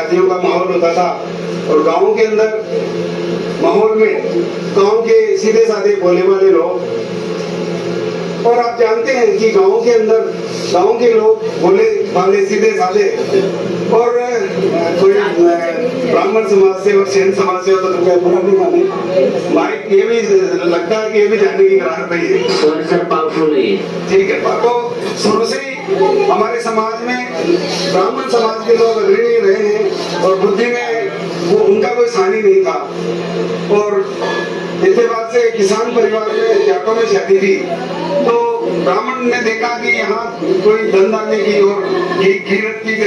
शादियों का माहौल होता था। और गाँव के अंदर माहौल में गाँव के सीधे साधे भोले वाले लोग, और आप जानते हैं कि गाँव के अंदर गाँव के लोग भोले भाले सीधे साधे, और कोई ब्राह्मण समाज से और सेन समाज से होता तो क्या बुरा नहीं माने, माइक ये भी लगता है कि ये भी जाने की करार पई है। ठीक है, तो शुरू से ही हमारे समाज में ब्राह्मण समाज के लोग अग्रणी रहे हैं और बुद्धि में वो उनका कोई सानी नहीं था। और इसके बाद से किसान परिवार में जाटों में शादी थी, तो ब्राह्मण ने देखा कि यहाँ कोई धन दाने की और घी की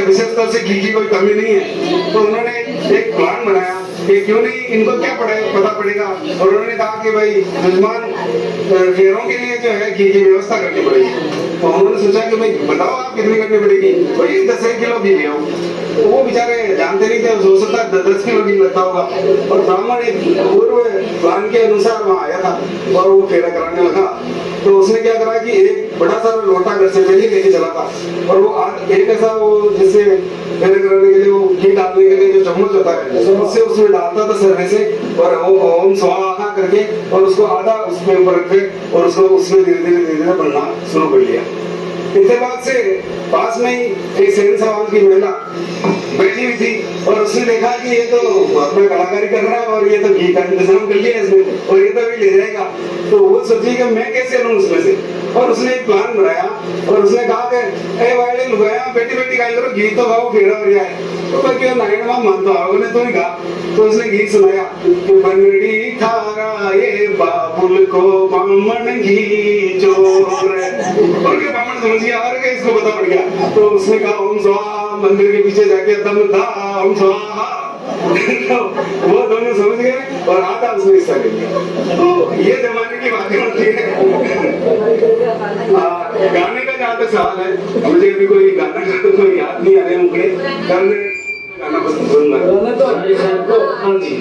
विशेष तौर से घी की कोई कमी नहीं है, तो उन्होंने एक प्लान बनाया कि क्यों नहीं इनको क्या पता पड़ेगा। और उन्होंने कहा कि भाई मेजबान फेरों के लिए जो है घी की व्यवस्था करनी पड़ेगी। तो उन्होंने सोचा कि भाई बताओ आप कितनी करनी पड़ेगी, कोई 10 किलो घी ले आओ। तो वो बेचारे जानते नहीं थे, हो सकता है 10 किलो घी लगता होगा। और ब्राह्मण एक पूर्व प्लान के अनुसार वहाँ आया था और वो फेरा कराने लगा। तो उसने क्या करा कि एक बड़ा सारा लोटा घर से पहले लेके चला था, और वो एक ऐसा वो जैसे फेरे कराने के लिए वो घी डालने के लिए जो चम्मच होता है उससे उसमें डालता था सर्वे से, और ओम स्वाहा करके, और उसको आधा उसके ऊपर रख के और उसको उसमें धीरे धीरे बनना शुरू कर लिया। इसके बाद से पास में ही एक सेन समाज की महिला बैठी हुई थी, और उसने देखा कि ये तो अपना कलाकारी कर रहा है और ये तो घी का इंतजाम कर लिया इसने, और ये तो भी ले जाएगा। तो वो सोची कि मैं कैसे लूं उसमें से, और उसने एक प्लान बनाया और उसने कहा कि ए वाले लुगाया बेटी बेटी गाय करो, घी तो खाओ फेरा हो जाए। तो मैं क्यों नारायण मां मानता हूँ, उन्हें तो नहीं कहा। तो उसने गीत सुनाया कि बनड़ी थारा ये बाबुल को बामण घी चोर, और क्या बामण समझ गया और क्या इसको पता पड़ गया। तो उसने कहा ओम स्वाहा, मंदिर के पीछे जाके दम दा ओम स्वाहा। वो दोनों समझ गए और आधा उसने हिस्सा ले लिया। तो ये जमाने की बातें होती है। गाने का जहाँ तक सवाल है, मुझे अभी कोई गाना का कोई याद नहीं आ रहे मुझे, गाना पसंद करूंगा। हाँ जी।